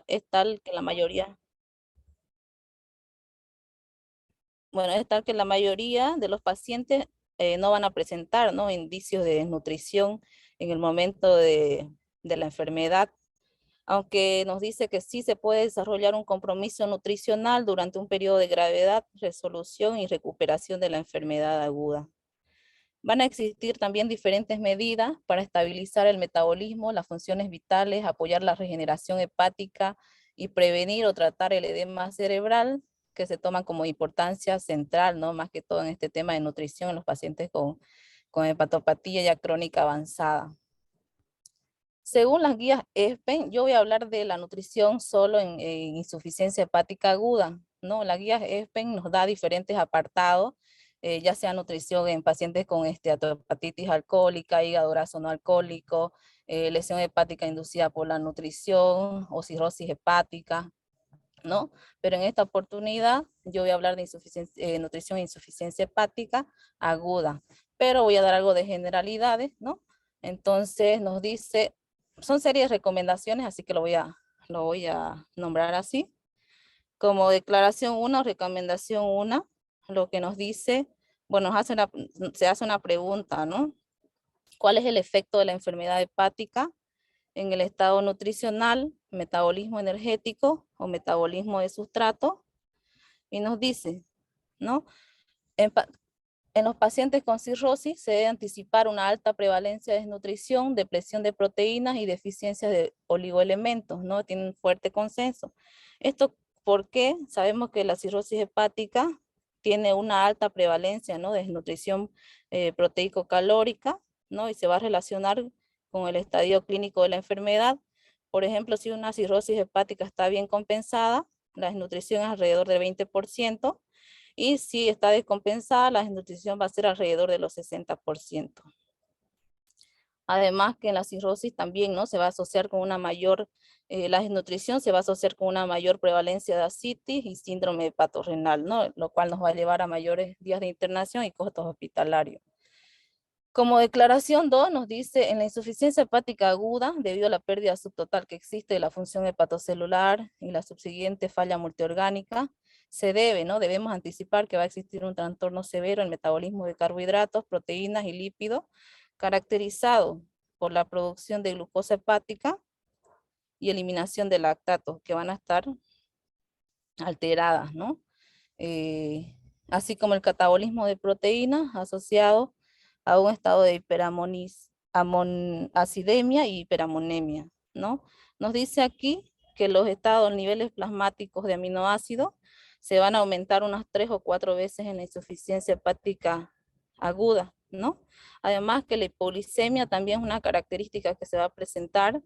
es tal que la mayoría, bueno, es tal que la mayoría de los pacientes no van a presentar, ¿no?, indicios de desnutrición en el momento de la enfermedad, aunque nos dice que sí se puede desarrollar un compromiso nutricional durante un periodo de gravedad, resolución y recuperación de la enfermedad aguda. Van a existir también diferentes medidas para estabilizar el metabolismo, las funciones vitales, apoyar la regeneración hepática y prevenir o tratar el edema cerebral, que se toman como importancia central, ¿no?, más que todo en este tema de nutrición en los pacientes con hepatopatía ya crónica avanzada. Según las guías ESPEN, yo voy a hablar de la nutrición solo en insuficiencia hepática aguda, ¿no? La guía ESPEN nos da diferentes apartados, ya sea nutrición en pacientes con hepatitis alcohólica, hígado graso no alcohólico, lesión hepática inducida por la nutrición o cirrosis hepática, ¿no? Pero en esta oportunidad yo voy a hablar de nutrición e insuficiencia hepática aguda, pero voy a dar algo de generalidades, ¿no? Entonces nos dice, son series de recomendaciones, así que lo voy a nombrar así. Como declaración 1, recomendación 1, lo que nos dice, bueno, se hace una pregunta, ¿no? ¿Cuál es el efecto de la enfermedad hepática en el estado nutricional, metabolismo energético o metabolismo de sustrato? Y nos dice, ¿no? En, en los pacientes con cirrosis se debe anticipar una alta prevalencia de desnutrición, depresión de proteínas y deficiencias de oligoelementos, ¿no? Tienen un fuerte consenso. Esto porque sabemos que la cirrosis hepática tiene una alta prevalencia, ¿no?, de desnutrición proteico-calórica, ¿no? Y se va a relacionar con el estadio clínico de la enfermedad. Por ejemplo, si una cirrosis hepática está bien compensada, la desnutrición es alrededor del 20%, y si está descompensada, la desnutrición va a ser alrededor de los 60%. Además que en la cirrosis también, ¿no?, se va a asociar con una mayor, la desnutrición se va a asociar con una mayor prevalencia de ascitis y síndrome hepatorrenal, ¿no?, lo cual nos va a llevar a mayores días de internación y costos hospitalarios. Como declaración 2 nos dice, en la insuficiencia hepática aguda, debido a la pérdida subtotal que existe de la función hepatocelular y la subsiguiente falla multiorgánica, debemos anticipar que va a existir un trastorno severo en el metabolismo de carbohidratos, proteínas y lípidos, caracterizado por la producción de glucosa hepática y eliminación de lactatos, que van a estar alteradas, ¿no? Así como el catabolismo de proteínas asociado a un estado de acidemia y hiperamonemia, ¿no? Nos dice aquí que los niveles plasmáticos de aminoácidos se van a aumentar unas 3 o 4 veces en la insuficiencia hepática aguda, ¿no? Además que la hipoglicemia también es una característica que se va a presentar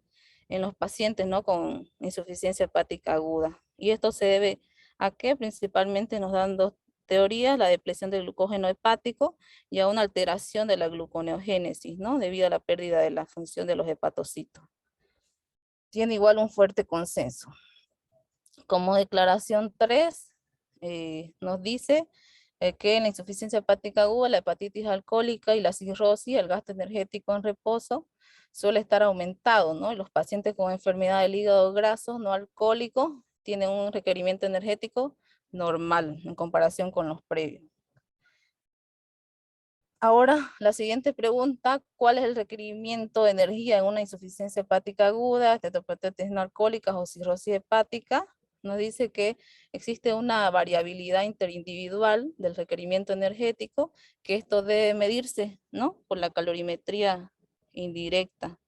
en los pacientes, ¿no?, con insuficiencia hepática aguda. Y esto se debe a que principalmente nos dan dos teorías: la depresión del glucógeno hepático y a una alteración de la gluconeogénesis, ¿no?, debido a la pérdida de la función de los hepatocitos. Tiene igual un fuerte consenso. Como declaración 3, nos dice que en la insuficiencia hepática aguda, la hepatitis alcohólica y la cirrosis, el gasto energético en reposo suele estar aumentado, ¿no? Y los pacientes con enfermedad del hígado graso no alcohólico tienen un requerimiento energético normal en comparación con los previos. Ahora, la siguiente pregunta: ¿cuál es el requerimiento de energía en una insuficiencia hepática aguda, esteatohepatitis no alcohólicas o cirrosis hepática? Nos dice que existe una variabilidad interindividual del requerimiento energético, que esto debe medirse, ¿no?, por la calorimetría indirecta.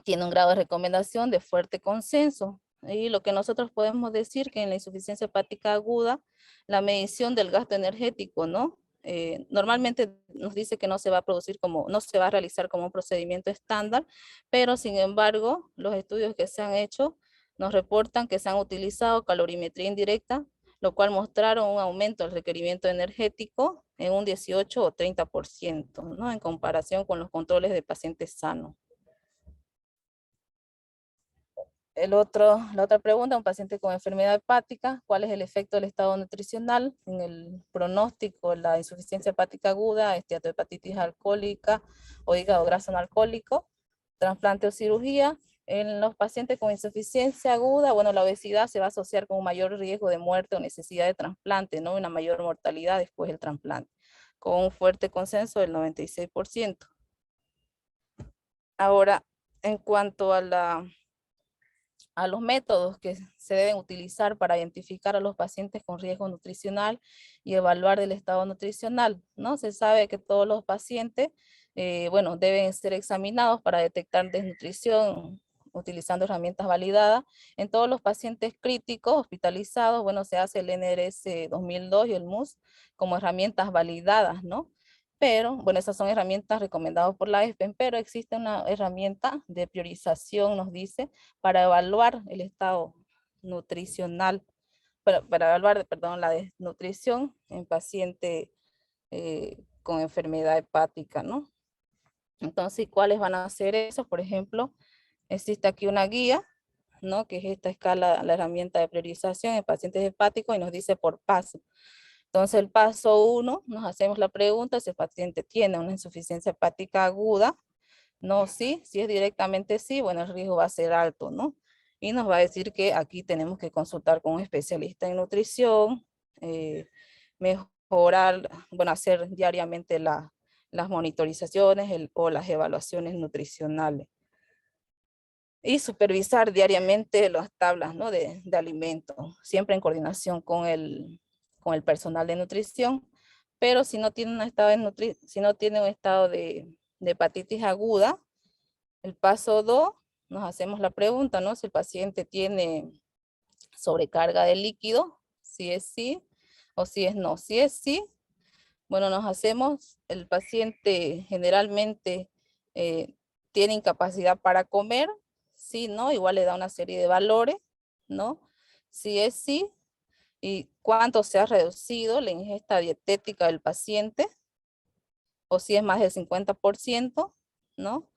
Tiene un grado de recomendación de fuerte consenso. Y lo que nosotros podemos decir que en la insuficiencia hepática aguda, la medición del gasto energético, ¿no?, normalmente nos dice que no se va a realizar como un procedimiento estándar, pero sin embargo, los estudios que se han hecho nos reportan que se han utilizado calorimetría indirecta, lo cual mostraron un aumento del requerimiento energético en un 18 o 30%, ¿no?, en comparación con los controles de pacientes sanos. La otra pregunta: un paciente con enfermedad hepática, ¿cuál es el efecto del estado nutricional en el pronóstico de la insuficiencia hepática aguda, esteatohepatitis alcohólica o hígado graso no alcohólico, trasplante o cirugía? En los pacientes con insuficiencia aguda, bueno, la obesidad se va a asociar con un mayor riesgo de muerte o necesidad de trasplante, ¿no? Una mayor mortalidad después del trasplante, con un fuerte consenso del 96%. Ahora, en cuanto a los métodos que se deben utilizar para identificar a los pacientes con riesgo nutricional y evaluar el estado nutricional, ¿no? Se sabe que todos los pacientes, bueno, deben ser examinados para detectar desnutrición utilizando herramientas validadas. En todos los pacientes críticos hospitalizados, bueno, se hace el NRS 2002 y el MUS como herramientas validadas, ¿no? Pero, bueno, esas son herramientas recomendadas por la ESPEN, pero existe una herramienta de priorización, nos dice, para evaluar el estado nutricional, para evaluar, perdón, la desnutrición en paciente con enfermedad hepática, ¿no? Entonces, ¿cuáles van a ser esos? Por ejemplo, existe aquí una guía, ¿no? Que es esta escala, la herramienta de priorización en pacientes hepáticos y nos dice por paso. Entonces, el paso 1, nos hacemos la pregunta si el paciente tiene una insuficiencia hepática aguda. No, sí, si es directamente sí, bueno, el riesgo va a ser alto, ¿no? Y nos va a decir que aquí tenemos que consultar con un especialista en nutrición, mejorar, bueno, hacer diariamente las monitorizaciones o las evaluaciones nutricionales. Y supervisar diariamente las tablas, ¿no? de alimentos, siempre en coordinación con el personal de nutrición. Pero si no tiene un estado si no tiene un estado de hepatitis aguda, el paso 2, nos hacemos la pregunta, ¿no? Si el paciente tiene sobrecarga de líquido, si es sí o si es no. Si es sí, bueno, nos hacemos, el paciente generalmente tiene incapacidad para comer, sí, ¿no? Igual le da una serie de valores, ¿no? Si es sí, y cuánto se ha reducido la ingesta dietética del paciente, o si es más del 50%, ¿no?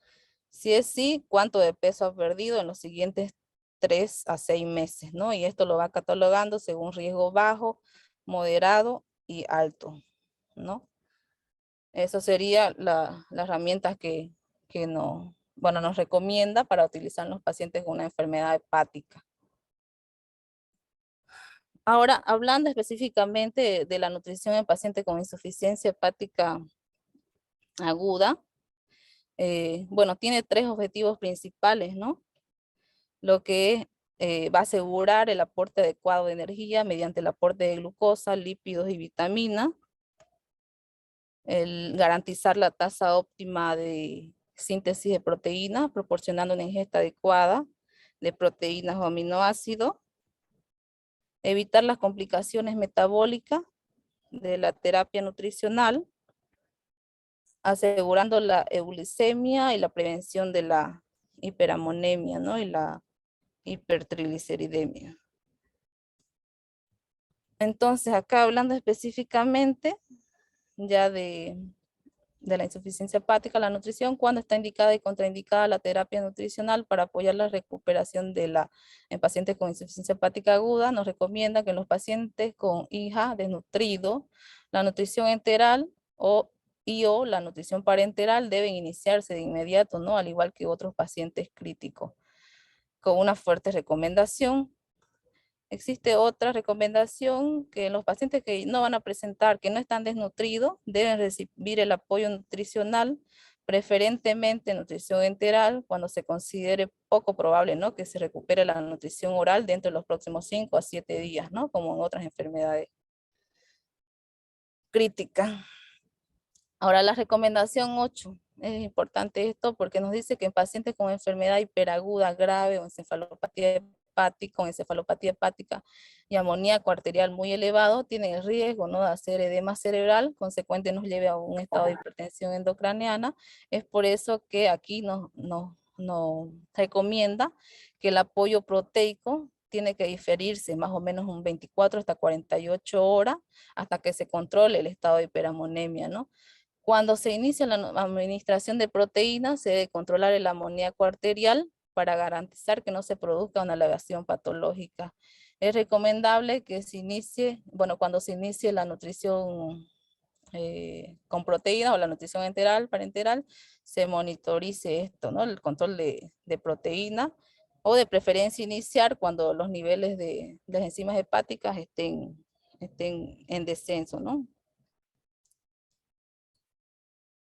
Si es sí, cuánto de peso ha perdido en los siguientes 3 a 6 meses, ¿no? Y esto lo va catalogando según riesgo bajo, moderado y alto, ¿no? Eso sería la herramienta que bueno, nos recomienda para utilizar en los pacientes con una enfermedad hepática. Ahora, hablando específicamente de la nutrición en pacientes con insuficiencia hepática aguda, bueno, tiene 3 objetivos principales, ¿no? Lo que va a asegurar el aporte adecuado de energía mediante el aporte de glucosa, lípidos y vitaminas, el garantizar la tasa óptima de síntesis de proteínas, proporcionando una ingesta adecuada de proteínas o aminoácidos, evitar las complicaciones metabólicas de la terapia nutricional, asegurando la euglicemia y la prevención de la hiperamonemia, ¿no? Y la hipertrigliceridemia. Entonces, acá hablando específicamente ya de la insuficiencia hepática, la nutrición, cuando está indicada y contraindicada la terapia nutricional para apoyar la recuperación en pacientes con insuficiencia hepática aguda, nos recomienda que en los pacientes con hija desnutrido, la nutrición enteral o la nutrición parenteral deben iniciarse de inmediato, ¿no? Al igual que otros pacientes críticos, con una fuerte recomendación. Existe otra recomendación que los pacientes que no van a presentar, que no están desnutridos, deben recibir el apoyo nutricional, preferentemente nutrición enteral, cuando se considere poco probable, ¿no? Que se recupere la nutrición oral dentro de los próximos 5 a 7 días, ¿no? Como en otras enfermedades críticas. Ahora la recomendación 8. Es importante esto porque nos dice que en pacientes con enfermedad hiperaguda grave o con encefalopatía hepática y amoníaco arterial muy elevado, tienen el riesgo, ¿no? de hacer edema cerebral, consecuente nos lleve a un estado de hipertensión endocraniana. Es por eso que aquí nos recomienda que el apoyo proteico tiene que diferirse más o menos un 24 hasta 48 horas hasta que se controle el estado de hiperamonemia, ¿no? Cuando se inicia la administración de proteínas, se debe controlar el amoníaco arterial para garantizar que no se produzca una elevación patológica. Es recomendable que se inicie, bueno, cuando se inicie la nutrición con proteínas o la nutrición enteral, parenteral, se monitorice esto, ¿no? El control de proteína, o de preferencia iniciar cuando los niveles de las enzimas hepáticas estén en descenso, ¿no?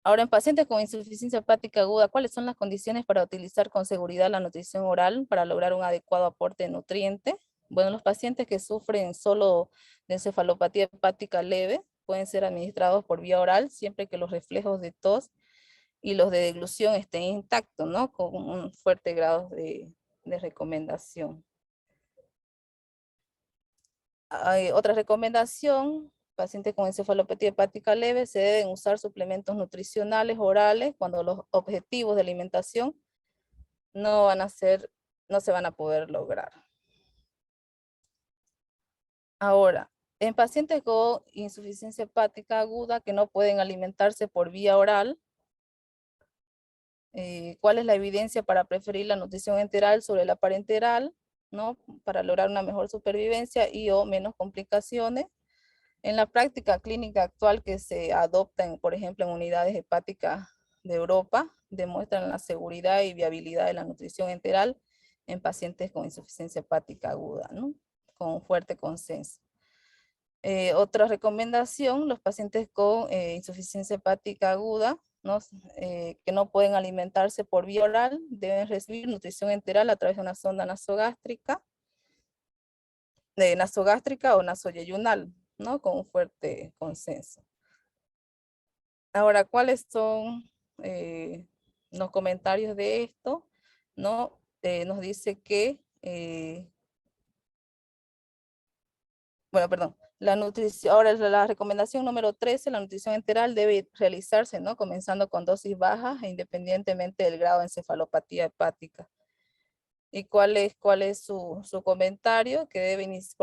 Ahora, en pacientes con insuficiencia hepática aguda, ¿cuáles son las condiciones para utilizar con seguridad la nutrición oral para lograr un adecuado aporte de nutrientes? Bueno, los pacientes que sufren solo de encefalopatía hepática leve pueden ser administrados por vía oral siempre que los reflejos de tos y los de deglución estén intactos, ¿no? Con un fuerte grado de recomendación. Hay otra recomendación: pacientes con encefalopatía hepática leve se deben usar suplementos nutricionales orales cuando los objetivos de alimentación no se van a poder lograr. Ahora, en pacientes con insuficiencia hepática aguda que no pueden alimentarse por vía oral, ¿cuál es la evidencia para preferir la nutrición enteral sobre la parenteral, ¿no? Para lograr una mejor supervivencia y o menos complicaciones? En la práctica clínica actual que se adopta, por ejemplo, en unidades hepáticas de Europa, demuestran la seguridad y viabilidad de la nutrición enteral en pacientes con insuficiencia hepática aguda, ¿no? Con fuerte consenso. Otra recomendación: los pacientes con insuficiencia hepática aguda, ¿no? Que no pueden alimentarse por vía oral, deben recibir nutrición enteral a través de una sonda nasogástrica o nasoyeyunal, ¿no? Con un fuerte consenso. Ahora, ¿cuáles son los comentarios de esto? ¿No? Nos dice que, bueno, perdón, la nutrición, ahora la recomendación número 13, la nutrición enteral debe realizarse, ¿no? Comenzando con dosis bajas e independientemente del grado de encefalopatía hepática. ¿Y cuál es su comentario? ¿Por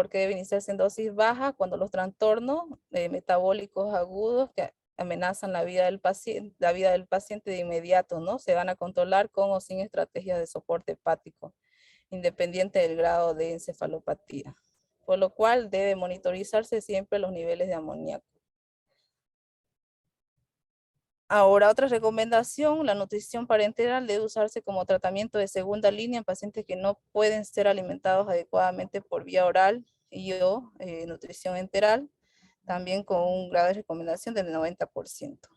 qué debe iniciarse en dosis bajas cuando los trastornos metabólicos agudos que amenazan la vida del paciente de inmediato, ¿no? Se van a controlar con o sin estrategias de soporte hepático, independiente del grado de encefalopatía? Por lo cual debe monitorizarse siempre los niveles de amoníaco. Ahora, otra recomendación: la nutrición parenteral debe usarse como tratamiento de segunda línea en pacientes que no pueden ser alimentados adecuadamente por vía oral y o nutrición enteral, también con un grado de recomendación del 90%.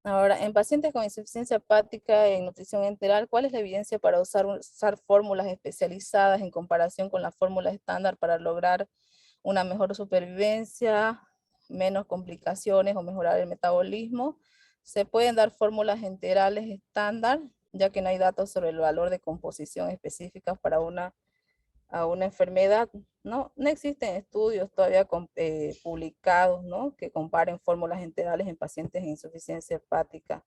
Ahora, en pacientes con insuficiencia hepática en nutrición enteral, ¿cuál es la evidencia para usar fórmulas especializadas en comparación con las fórmulas estándar para lograr una mejor supervivencia, menos complicaciones o mejorar el metabolismo? Se pueden dar fórmulas enterales estándar, ya que no hay datos sobre el valor de composición específicas para una enfermedad, ¿no? No existen estudios todavía publicados, ¿no? Que comparen fórmulas enterales en pacientes de insuficiencia hepática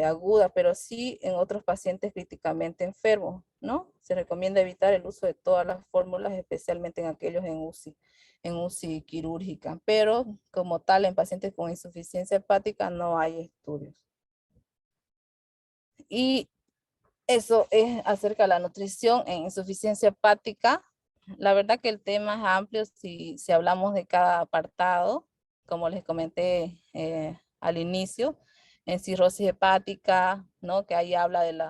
aguda, pero sí en otros pacientes críticamente enfermos, ¿no? Se recomienda evitar el uso de todas las fórmulas, especialmente en aquellos en UCI quirúrgica, pero como tal en pacientes con insuficiencia hepática no hay estudios. Y eso es acerca de la nutrición en insuficiencia hepática. La verdad que el tema es amplio si hablamos de cada apartado, como les comenté al inicio. En cirrosis hepática, ¿no? Que ahí habla del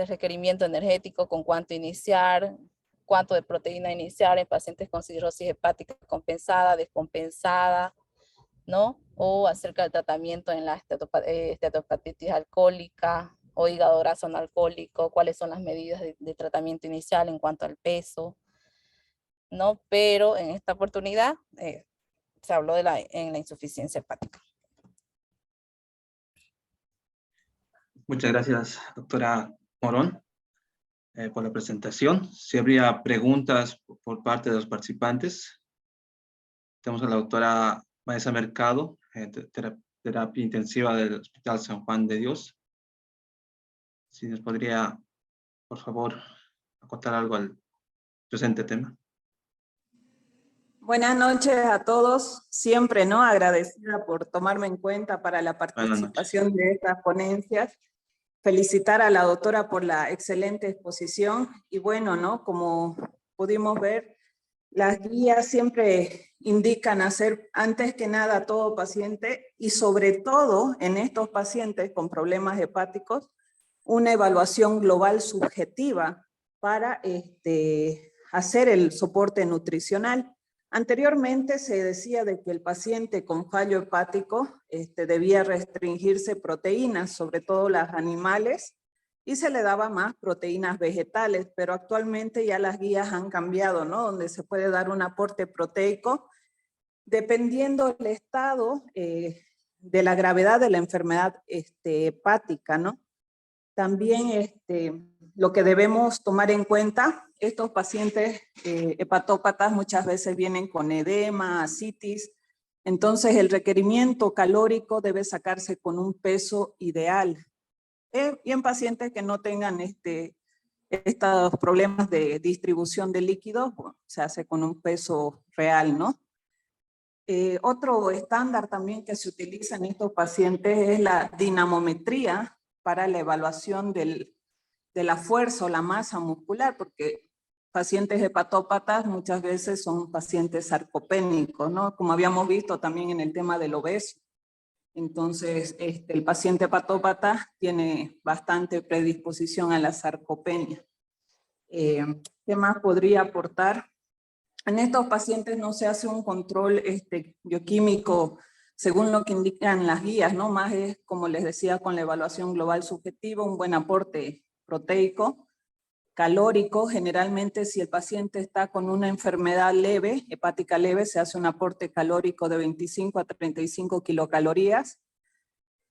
requerimiento energético, con cuánto iniciar, cuánto de proteína iniciar en pacientes con cirrosis hepática compensada, descompensada, ¿no? O acerca del tratamiento en la esteatopatitis alcohólica o hígado graso no alcohólico, cuáles son las medidas de tratamiento inicial en cuanto al peso, ¿no? Pero en esta oportunidad se habló en la insuficiencia hepática. Muchas gracias, doctora Morón, por la presentación. Si habría preguntas por parte de los participantes. Tenemos a la doctora Vanessa Mercado, terapia intensiva del Hospital San Juan de Dios. Si nos podría, por favor, acotar algo al presente tema. Buenas noches a todos. Siempre, ¿no? Agradecida por tomarme en cuenta para la participación de estas ponencias. Felicitar a la doctora por la excelente exposición. Y bueno, ¿no? Como pudimos ver, Las guías siempre indican hacer antes que nada a todo paciente y sobre todo en estos pacientes con problemas hepáticos, una evaluación global subjetiva para hacer el soporte nutricional. Anteriormente se decía de que el paciente con fallo hepático debía restringirse proteínas, sobre todo las animales, y se le daba más proteínas vegetales, pero actualmente ya las guías han cambiado, ¿no? Donde se puede dar un aporte proteico dependiendo del estado de la gravedad de la enfermedad hepática, ¿no? También lo que debemos tomar en cuenta, estos pacientes hepatópatas muchas veces vienen con edema, ascitis, entonces el requerimiento calórico debe sacarse con un peso ideal. Y en pacientes que no tengan estos problemas de distribución de líquidos, bueno, se hace con un peso real, ¿no? Otro estándar también que se utiliza en estos pacientes es la dinamometría para la evaluación de la fuerza o la masa muscular, porque pacientes hepatópatas muchas veces son pacientes sarcopénicos, ¿no? Como habíamos visto también en el tema del obeso. Entonces, el paciente hepatópata tiene bastante predisposición a la sarcopenia. ¿Qué más podría aportar? En estos pacientes no se hace un control bioquímico según lo que indican las guías, ¿no? Más es, como les decía, con la evaluación global subjetiva, un buen aporte proteico, calórico. Generalmente, si el paciente está con una enfermedad leve, hepática leve, se hace un aporte calórico de 25 a 35 kilocalorías,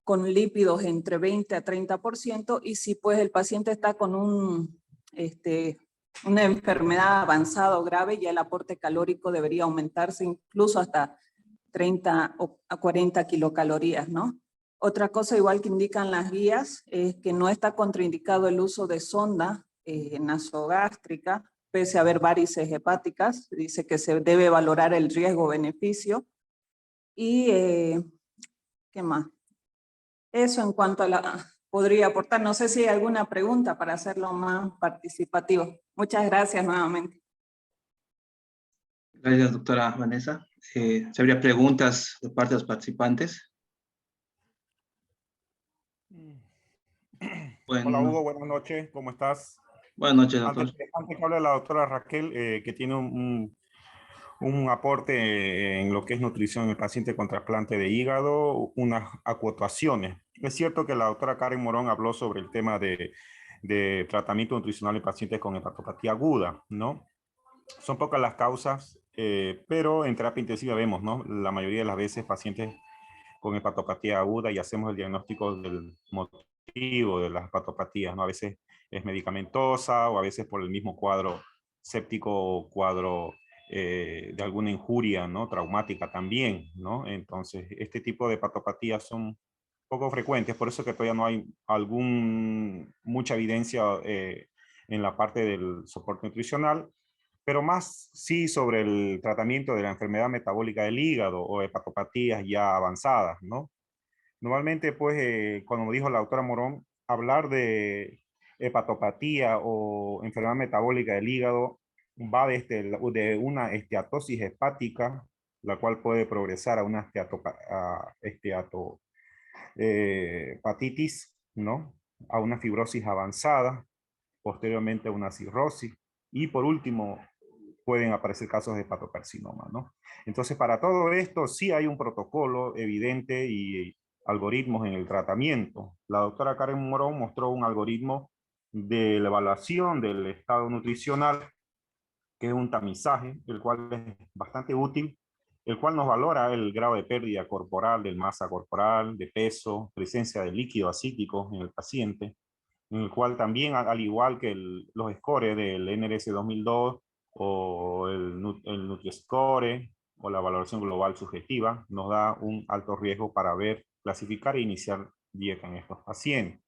con lípidos entre 20 a 30%, y si pues el paciente está con una enfermedad avanzada o grave, ya el aporte calórico debería aumentarse incluso hasta 30 a 40 kilocalorías, ¿no? Otra cosa igual que indican las guías es que no está contraindicado el uso de sonda nasogástrica, pese a haber varices hepáticas. Dice que se debe valorar el riesgo-beneficio. Y, ¿qué más? Eso en cuanto a la... podría aportar. No sé si hay alguna pregunta para hacerlo más participativo. Muchas gracias nuevamente. Gracias, doctora Vanessa. ¿Se habría preguntas de parte de los participantes? Bueno, hola Hugo, buenas noches, ¿cómo estás? Buenas noches, doctor. Antes que hable la doctora Raquel, que tiene un aporte en lo que es nutrición en el paciente con trasplante de hígado, unas acotaciones. Es cierto que la doctora Karen Morón habló sobre el tema de tratamiento nutricional en pacientes con hepatopatía aguda, ¿no? Son pocas las causas, pero en terapia intensiva vemos, ¿no? La mayoría de las veces pacientes con hepatopatía aguda y hacemos el diagnóstico del motivo de las hepatopatías, ¿no? A veces es medicamentosa o a veces por el mismo cuadro séptico o cuadro de alguna injuria, ¿no? Traumática también, ¿no? Entonces, este tipo de hepatopatías son poco frecuentes, por eso que todavía no hay mucha evidencia en la parte del soporte nutricional, pero más sí sobre el tratamiento de la enfermedad metabólica del hígado o hepatopatías ya avanzadas, ¿no? Normalmente, pues, como dijo la doctora Morón, hablar de hepatopatía o enfermedad metabólica del hígado va de una esteatosis hepática, la cual puede progresar a una hepatitis, ¿no? A una fibrosis avanzada, posteriormente a una cirrosis, y por último pueden aparecer casos de hepatocarcinoma, ¿no? Entonces, para todo esto sí hay un protocolo evidente y algoritmos en el tratamiento. La doctora Karen Morón mostró un algoritmo de la evaluación del estado nutricional, que es un tamizaje, el cual es bastante útil, el cual nos valora el grado de pérdida corporal, de masa corporal, de peso, presencia de líquido acítico en el paciente, en el cual también, al igual que los scores del NRS 2002 o el Nutri-Score o la valoración global subjetiva, nos da un alto riesgo para ver, clasificar e iniciar dieta en estos pacientes.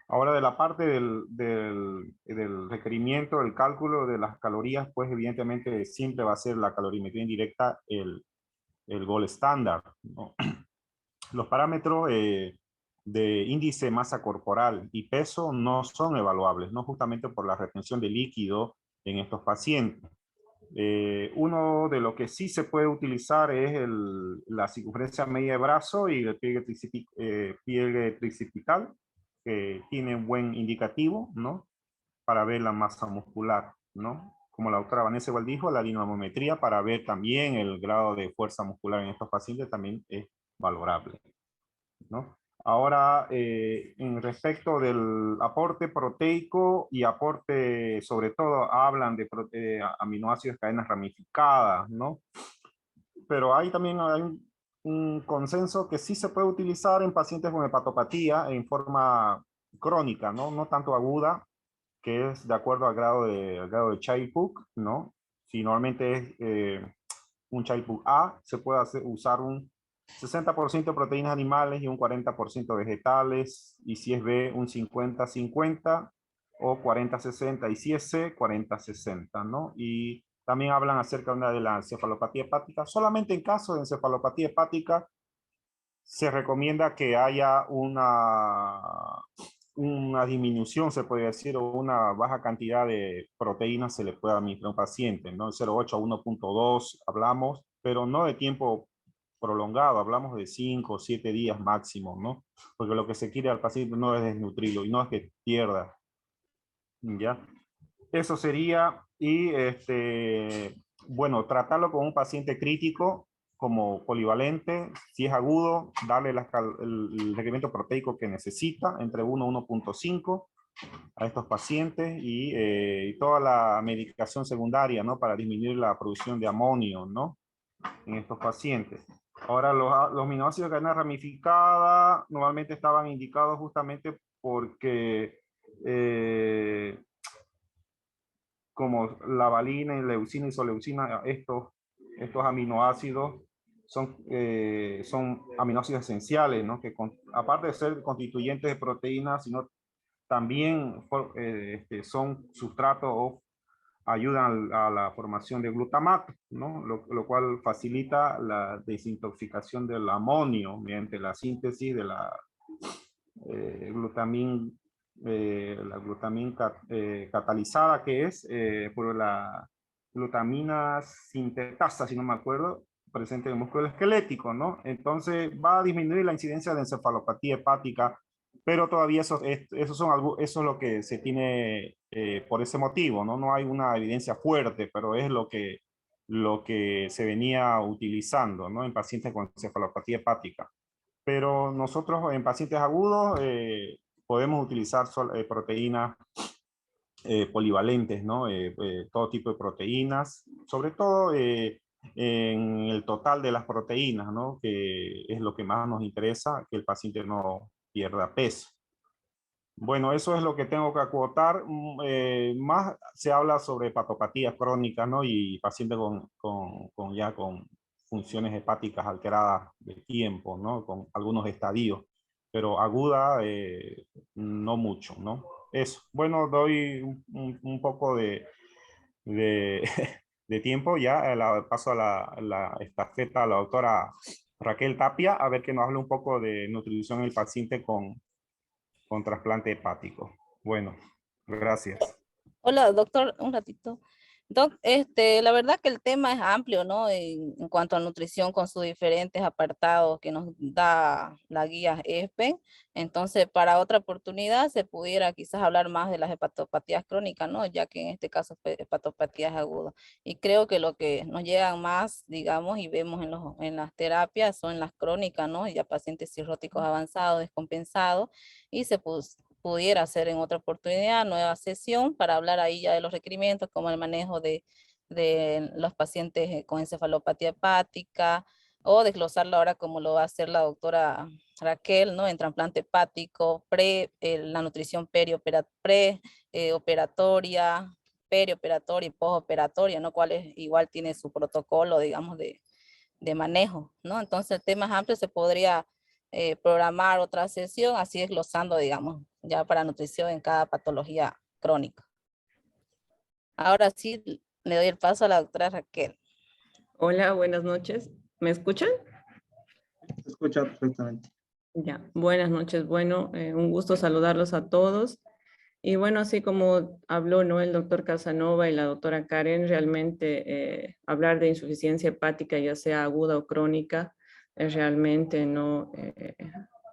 Ahora, de la parte del requerimiento, del cálculo de las calorías, pues evidentemente siempre va a ser la calorimetría indirecta el gold estándar, ¿no? Los parámetros de índice de masa corporal y peso no son evaluables, ¿no? Justamente por la retención de líquido en estos pacientes. Uno de lo que sí se puede utilizar es la circunferencia media de brazo y el pliegue tricipital, que tiene un buen indicativo, ¿no? Para ver la masa muscular, ¿no? Como la doctora Vanessa igual dijo, la dinamometría para ver también el grado de fuerza muscular en estos pacientes también es valorable, ¿no? Ahora, en respecto del aporte proteico y aporte, sobre todo, hablan de aminoácidos cadenas ramificadas, ¿no? Pero hay también un consenso que sí se puede utilizar en pacientes con hepatopatía en forma crónica, ¿no? No tanto aguda, que es de acuerdo al grado de Child-Pugh, ¿no? Si normalmente es un Child-Pugh A, se puede usar un 60% de proteínas animales y un 40% vegetales, y si es B, un 50-50 o 40-60, y si es C, 40-60, ¿no? Y también hablan acerca de la encefalopatía hepática. Solamente en caso de encefalopatía hepática se recomienda que haya una disminución, se puede decir, o una baja cantidad de proteínas se le puede administrar a un paciente, ¿no? 0,8 a 1,2 hablamos, pero no de tiempo prolongado, hablamos de 5 o 7 días máximo, ¿no? Porque lo que se quiere al paciente no es desnutrirlo y no es que pierda, ¿ya? Eso sería, y bueno, tratarlo con un paciente crítico como polivalente, si es agudo, darle el requerimiento proteico que necesita, entre 1 y 1,5 a estos pacientes, y toda la medicación secundaria, ¿no? Para disminuir la producción de amonio, ¿no? En estos pacientes. Ahora, los aminoácidos de cadena ramificada normalmente estaban indicados justamente porque como la valina, leucina y soleucina, estos aminoácidos son aminoácidos esenciales, ¿no? Que aparte de ser constituyentes de proteínas, sino también son sustratos o ayudan a la formación de glutamato, ¿no? Lo cual facilita la desintoxicación del amonio mediante la síntesis de la glutamin catalizada, que es por la glutamina sintetasa, si no me acuerdo, presente en el músculo esquelético, ¿no? Entonces va a disminuir la incidencia de encefalopatía hepática, pero todavía eso es lo que se tiene por ese motivo, ¿no? No hay una evidencia fuerte, pero es lo que se venía utilizando, ¿no? En pacientes con encefalopatía hepática. Pero nosotros en pacientes agudos podemos utilizar proteínas polivalentes, ¿no? Todo tipo de proteínas, sobre todo en el total de las proteínas, ¿no? Que es lo que más nos interesa, que el paciente no pierda peso. Bueno, eso es lo que tengo que acotar. Más se habla sobre hepatopatías crónicas, ¿no? Y pacientes con funciones hepáticas alteradas de tiempo, ¿no? Con algunos estadios, pero aguda no mucho, ¿no? Eso. Bueno, doy un poco de, de tiempo ya. Paso a la estafeta a la doctora Raquel Tapia, a ver que nos hable un poco de nutrición en el paciente con trasplante hepático. Bueno, gracias. Hola, doctor, un ratito. Doc, la verdad que el tema es amplio, ¿no? En cuanto a nutrición con sus diferentes apartados que nos da la guía ESPEN. Entonces, para otra oportunidad se pudiera quizás hablar más de las hepatopatías crónicas, ¿no? Ya que en este caso fue hepatopatías agudas. Y creo que lo que nos llegan más, digamos, y vemos en las terapias son las crónicas, ¿no? Ya pacientes cirróticos avanzados, descompensados, y pudiera hacer en otra oportunidad, nueva sesión, para hablar ahí ya de los requerimientos, como el manejo de los pacientes con encefalopatía hepática, o desglosarlo ahora como lo va a hacer la doctora Raquel, ¿no? En trasplante hepático, la nutrición operatoria, perioperatoria y postoperatoria, ¿no? Igual tiene su protocolo, digamos, de manejo, ¿no? Entonces el tema es amplio, se podría programar otra sesión, así desglosando, digamos, ya para nutrición en cada patología crónica. Ahora sí, le doy el paso a la doctora Raquel. Hola, buenas noches. ¿Me escuchan? Se escucha perfectamente. Ya, buenas noches. Bueno, un gusto saludarlos a todos. Y bueno, así como habló, ¿no?, el doctor Casanova y la doctora Karen, realmente hablar de insuficiencia hepática, ya sea aguda o crónica, es realmente no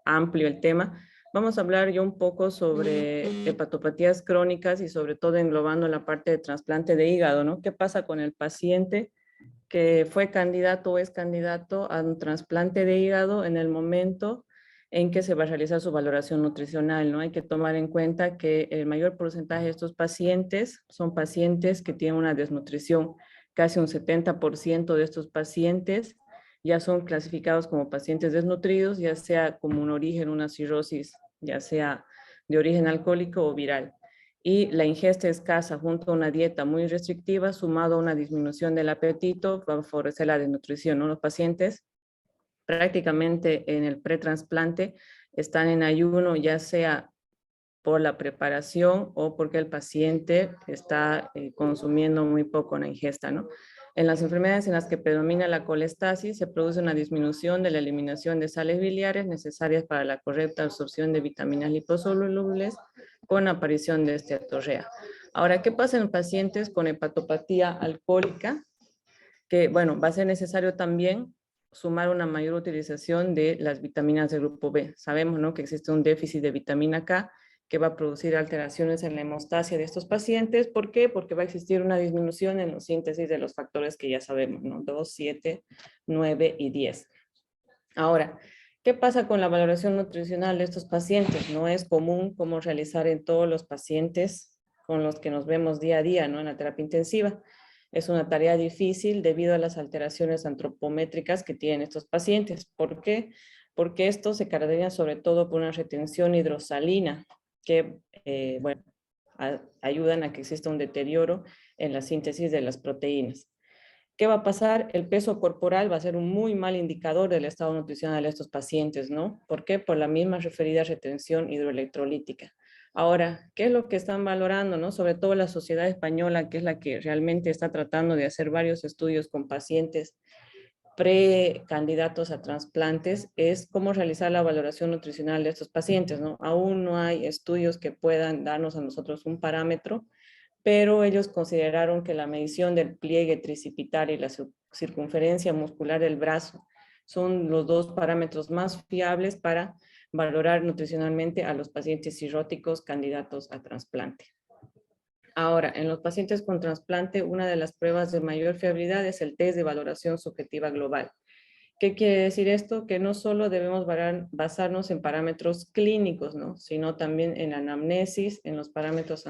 amplio el tema. Vamos a hablar yo un poco sobre hepatopatías crónicas y sobre todo englobando la parte de trasplante de hígado, ¿no? ¿Qué pasa con el paciente que fue candidato o es candidato a un trasplante de hígado en el momento en que se va a realizar su valoración nutricional, ¿no? Hay que tomar en cuenta que el mayor porcentaje de estos pacientes son pacientes que tienen una desnutrición. Casi un 70% de estos pacientes ya son clasificados como pacientes desnutridos, ya sea como un origen, una cirrosis, ya sea de origen alcohólico o viral. Y la ingesta escasa junto a una dieta muy restrictiva, sumado a una disminución del apetito, va a favorecer la desnutrición, ¿no? Los pacientes prácticamente en el pretransplante están en ayuno, ya sea por la preparación o porque el paciente está consumiendo muy poco en la ingesta, ¿no? En las enfermedades en las que predomina la colestasis, se produce una disminución de la eliminación de sales biliares necesarias para la correcta absorción de vitaminas liposolubles con aparición de esteatorrea. Ahora, ¿qué pasa en pacientes con hepatopatía alcohólica? Que, bueno, va a ser necesario también sumar una mayor utilización de las vitaminas del grupo B. Sabemos, ¿no?, que existe un déficit de vitamina K que va a producir alteraciones en la hemostasia de estos pacientes. ¿Por qué? Porque va a existir una disminución en la síntesis de los factores que ya sabemos, ¿no? 2, 7, 9 y 10. Ahora, ¿qué pasa con la valoración nutricional de estos pacientes? No es común como realizar en todos los pacientes con los que nos vemos día a día, ¿no?, en la terapia intensiva. Es una tarea difícil debido a las alteraciones antropométricas que tienen estos pacientes. ¿Por qué? Porque esto se caracteriza sobre todo por una retención hidrosalina que, bueno, ayudan a que exista un deterioro en la síntesis de las proteínas. ¿Qué va a pasar? El peso corporal va a ser un muy mal indicador del estado nutricional de estos pacientes, ¿no? ¿Por qué? Por la misma referida retención hidroelectrolítica. Ahora, ¿qué es lo que están valorando, no? Sobre todo la sociedad española, que es la que realmente está tratando de hacer varios estudios con pacientes precandidatos a trasplantes, es cómo realizar la valoración nutricional de estos pacientes, ¿no? Aún no hay estudios que puedan darnos a nosotros un parámetro, pero ellos consideraron que la medición del pliegue tricipitario y la circunferencia muscular del brazo son los dos parámetros más fiables para valorar nutricionalmente a los pacientes cirróticos candidatos a trasplante. Ahora, en los pacientes con trasplante, una de las pruebas de mayor fiabilidad es el test de valoración subjetiva global. ¿Qué quiere decir esto? Que no solo debemos basarnos en parámetros clínicos, ¿no?, sino también en la anamnesis, en los parámetros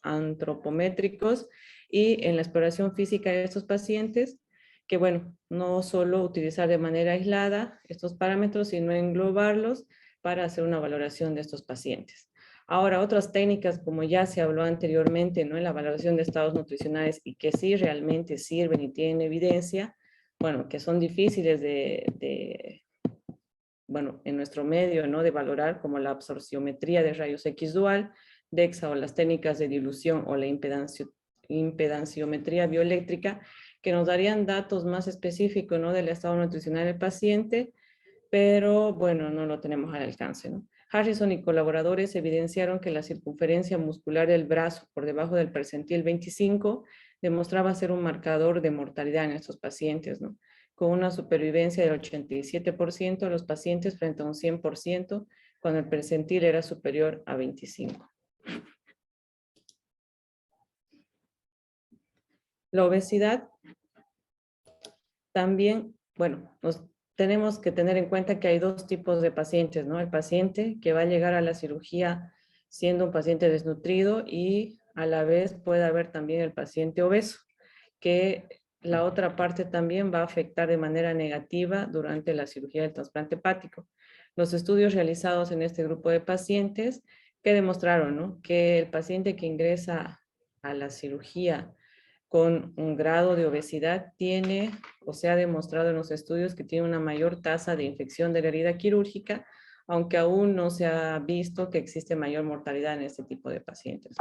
antropométricos y en la exploración física de estos pacientes, que, bueno, no solo utilizar de manera aislada estos parámetros, sino englobarlos para hacer una valoración de estos pacientes. Ahora, otras técnicas, como ya se habló anteriormente, ¿no?, en la valoración de estados nutricionales y que sí realmente sirven y tienen evidencia, bueno, que son difíciles bueno, en nuestro medio, ¿no?, de valorar, como la absorciometría de rayos X dual, DEXA, o las técnicas de dilución o la impedanciometría bioeléctrica, que nos darían datos más específicos, ¿no?, del estado nutricional del paciente, pero bueno, no lo tenemos al alcance, ¿no? Harrison y colaboradores evidenciaron que la circunferencia muscular del brazo por debajo del percentil 25 demostraba ser un marcador de mortalidad en estos pacientes, ¿no?, con una supervivencia del 87% de los pacientes frente a un 100% cuando el percentil era superior a 25. La obesidad también, bueno, tenemos que tener en cuenta que hay dos tipos de pacientes, ¿no? El paciente que va a llegar a la cirugía siendo un paciente desnutrido, y a la vez puede haber también el paciente obeso, que la otra parte también va a afectar de manera negativa durante la cirugía del trasplante hepático. Los estudios realizados en este grupo de pacientes que demostraron, ¿no?, que el paciente que ingresa a la cirugía con un grado de obesidad tiene, o se ha demostrado en los estudios, que tiene una mayor tasa de infección de la herida quirúrgica, aunque aún no se ha visto que existe mayor mortalidad en este tipo de pacientes.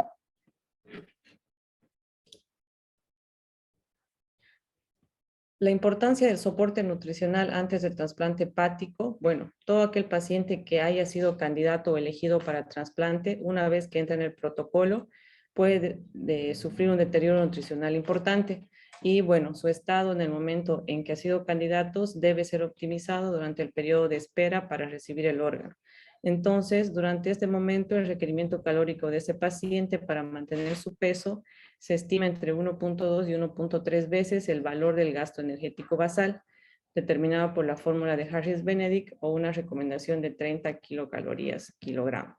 La importancia del soporte nutricional antes del trasplante hepático. Bueno, todo aquel paciente que haya sido candidato o elegido para trasplante, una vez que entra en el protocolo, puede sufrir un deterioro nutricional importante. Y bueno, su estado en el momento en que ha sido candidato debe ser optimizado durante el periodo de espera para recibir el órgano. Entonces, durante este momento, el requerimiento calórico de ese paciente para mantener su peso se estima entre 1.2 y 1.3 veces el valor del gasto energético basal, determinado por la fórmula de Harris-Benedict o una recomendación de 30 kilocalorías kilogramo.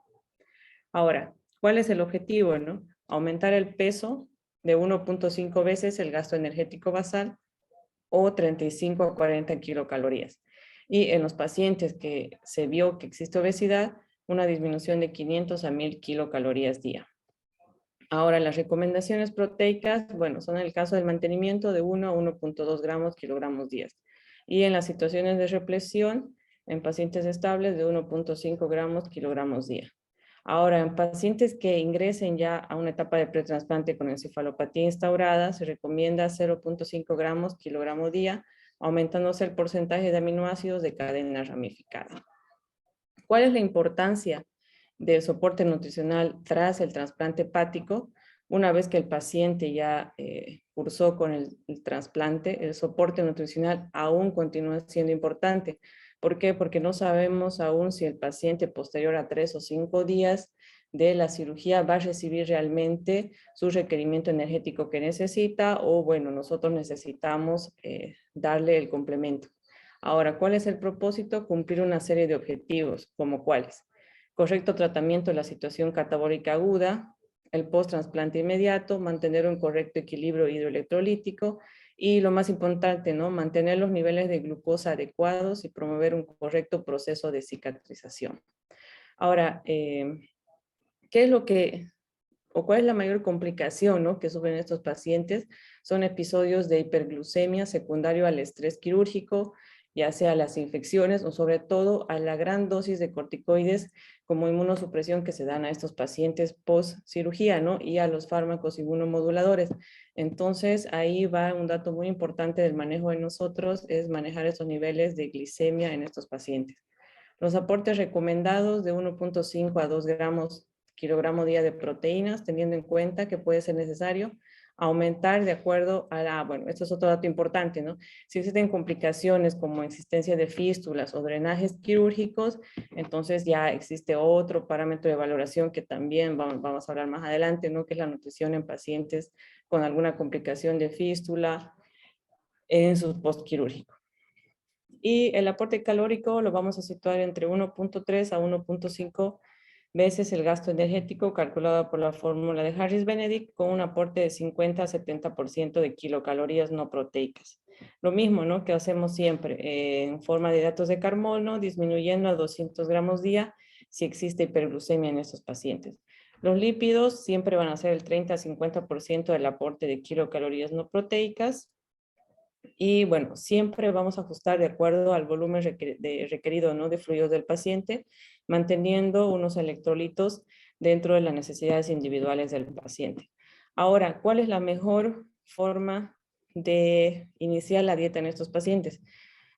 Ahora, ¿cuál es el objetivo, no? Aumentar el peso de 1.5 veces el gasto energético basal o 35 a 40 kilocalorías. Y en los pacientes que se vio que existe obesidad, una disminución de 500 a 1000 kilocalorías día. Ahora, las recomendaciones proteicas, bueno, son en el caso del mantenimiento de 1 a 1.2 gramos kilogramos día. Y en las situaciones de represión, en pacientes estables de 1.5 gramos kilogramos día. Ahora, en pacientes que ingresen ya a una etapa de pretrasplante con encefalopatía instaurada, se recomienda 0.5 gramos kilogramo día, aumentándose el porcentaje de aminoácidos de cadena ramificada. ¿Cuál es la importancia del soporte nutricional tras el trasplante hepático? Una vez que el paciente ya cursó con el trasplante, el soporte nutricional aún continúa siendo importante. ¿Por qué? Porque no sabemos aún si el paciente posterior a 3 o 5 días de la cirugía va a recibir realmente su requerimiento energético que necesita o, bueno, nosotros necesitamos darle el complemento. Ahora, ¿cuál es el propósito? Cumplir una serie de objetivos, ¿como cuáles? Correcto tratamiento de la situación catabólica aguda, el post-trasplante inmediato, mantener un correcto equilibrio hidroelectrolítico y lo más importante, ¿no? Mantener los niveles de glucosa adecuados y promover un correcto proceso de cicatrización. Ahora, ¿qué es lo que, o cuál es la mayor complicación, ¿no?, que sufren estos pacientes? Son episodios de hiperglucemia secundario al estrés quirúrgico, ya sea las infecciones o sobre todo a la gran dosis de corticoides como inmunosupresión que se dan a estos pacientes post cirugía, ¿no? Y a los fármacos inmunomoduladores. Entonces, ahí va un dato muy importante del manejo de nosotros, es manejar estos niveles de glicemia en estos pacientes. Los aportes recomendados de 1.5 a 2 gramos kilogramo día de proteínas, teniendo en cuenta que puede ser necesario aumentar de acuerdo a la, bueno, esto es otro dato importante, ¿no? Si existen complicaciones como existencia de fístulas o drenajes quirúrgicos, entonces ya existe otro parámetro de valoración que también vamos a hablar más adelante, ¿no?, que es la nutrición en pacientes con alguna complicación de fístula en su postquirúrgico. Y el aporte calórico lo vamos a situar entre 1.3 a 1.5 veces el gasto energético calculado por la fórmula de Harris-Benedict con un aporte de 50 a 70% de kilocalorías no proteicas. Lo mismo, ¿no?, que hacemos siempre en forma de hidratos de carbono, disminuyendo a 200 gramos día si existe hiperglucemia en estos pacientes. Los lípidos siempre van a ser el 30 a 50% del aporte de kilocalorías no proteicas. Y bueno, siempre vamos a ajustar de acuerdo al volumen requerido, ¿no?, de fluidos del paciente, manteniendo unos electrolitos dentro de las necesidades individuales del paciente. Ahora, ¿cuál es la mejor forma de iniciar la dieta en estos pacientes?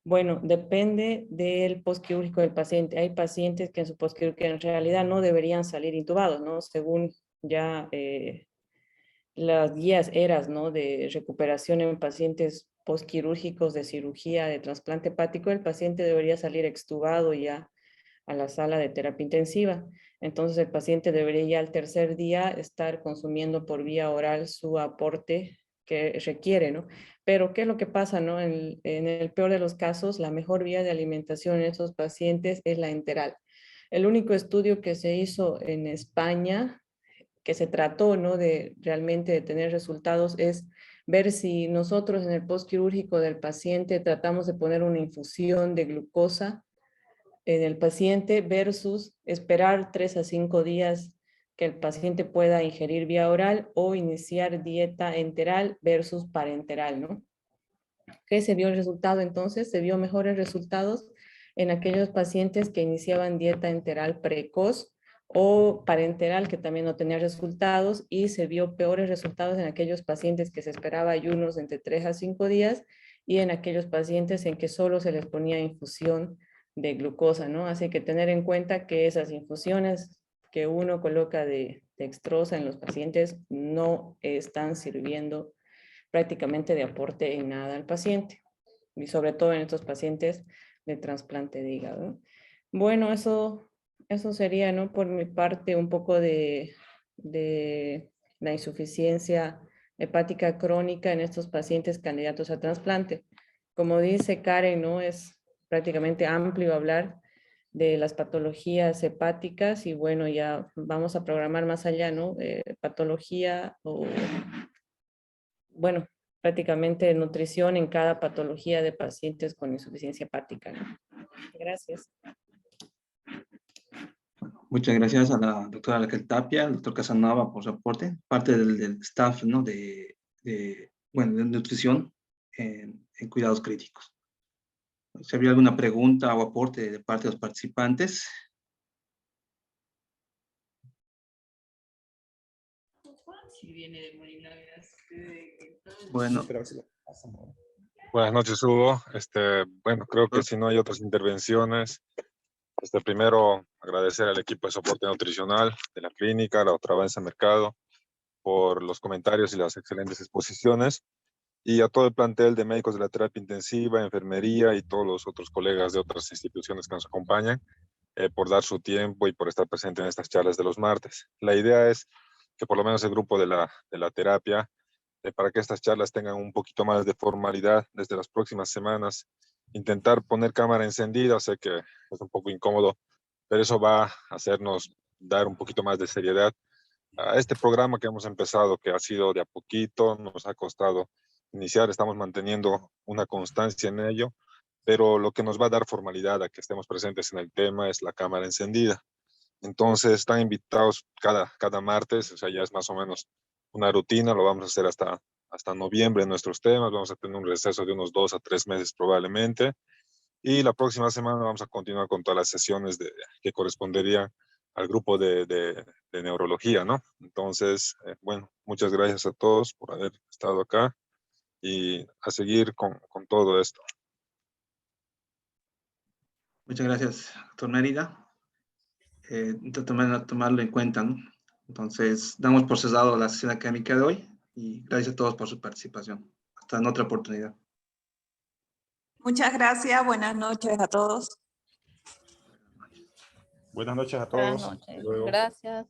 Bueno, depende del postquirúrgico del paciente. Hay pacientes que en su postquirúrgico en realidad no deberían salir intubados, ¿no?, según ya las guías ERAS, ¿no?, de recuperación en pacientes postquirúrgicos de cirugía de trasplante hepático, el paciente debería salir extubado ya a la sala de terapia intensiva. Entonces el paciente debería ya al tercer día estar consumiendo por vía oral su aporte que requiere, ¿no? Pero ¿qué es lo que pasa, no? En el peor de los casos, la mejor vía de alimentación en estos pacientes es la enteral. El único estudio que se hizo en España que se trató, ¿no?, de realmente de tener resultados es ver si nosotros en el postquirúrgico del paciente tratamos de poner una infusión de glucosa en el paciente versus esperar 3 a 5 días que el paciente pueda ingerir vía oral o iniciar dieta enteral versus parenteral, ¿no? ¿Qué se vio el resultado entonces? Se vio mejores resultados en aquellos pacientes que iniciaban dieta enteral precoz o parenteral que también no tenía resultados, y se vio peores resultados en aquellos pacientes que se esperaba ayunos entre 3 a 5 días y en aquellos pacientes en que solo se les ponía infusión de glucosa, ¿no? Así que tener en cuenta que esas infusiones que uno coloca de dextrosa en los pacientes no están sirviendo prácticamente de aporte en nada al paciente, y sobre todo en estos pacientes de trasplante de hígado. Bueno, eso sería, ¿no? Por mi parte, un poco de la insuficiencia hepática crónica en estos pacientes candidatos a trasplante. Como dice Karen, ¿no? Es prácticamente amplio hablar de las patologías hepáticas y bueno, ya vamos a programar más allá, ¿no? Patología o, bueno, prácticamente nutrición en cada patología de pacientes con insuficiencia hepática, ¿no? Gracias. Muchas gracias a la doctora Raquel Tapia, al doctor Casanova por su aporte, parte del staff, ¿no? Bueno, de nutrición en cuidados críticos. Si habría alguna pregunta o aporte de parte de los participantes. Bueno, Buenas noches, Hugo. Bueno, creo que si no hay otras intervenciones, primero agradecer al equipo de soporte nutricional de la clínica, la otra Avanza Mercado, por los comentarios y las excelentes exposiciones, y a todo el plantel de médicos de la terapia intensiva, enfermería y todos los otros colegas de otras instituciones que nos acompañan, por dar su tiempo y por estar presente en estas charlas de los martes. La idea es que por lo menos el grupo de la terapia, para que estas charlas tengan un poquito más de formalidad desde las próximas semanas, intentar poner cámara encendida. Sé que es un poco incómodo, pero eso va a hacernos dar un poquito más de seriedad a este programa que hemos empezado, que ha sido de a poquito, nos ha costado iniciar, estamos manteniendo una constancia en ello, pero lo que nos va a dar formalidad a que estemos presentes en el tema es la cámara encendida. Entonces están invitados cada martes, o sea, ya es más o menos una rutina, lo vamos a hacer hasta noviembre en nuestros temas, vamos a tener un receso de unos 2 a 3 meses probablemente, y la próxima semana vamos a continuar con todas las sesiones que corresponderían al grupo de neurología, ¿no? Entonces, bueno, muchas gracias a todos por haber estado acá y a seguir con todo esto. muchas gracias, doctor Mérida. Tomarlo en cuenta, ¿no? Entonces, damos por cesado la sesión académica de hoy y gracias a todos por su participación. Hasta en otra oportunidad. Muchas gracias, buenas noches a todos. Buenas noches a Buenas todos. Hasta noches. luego. Gracias.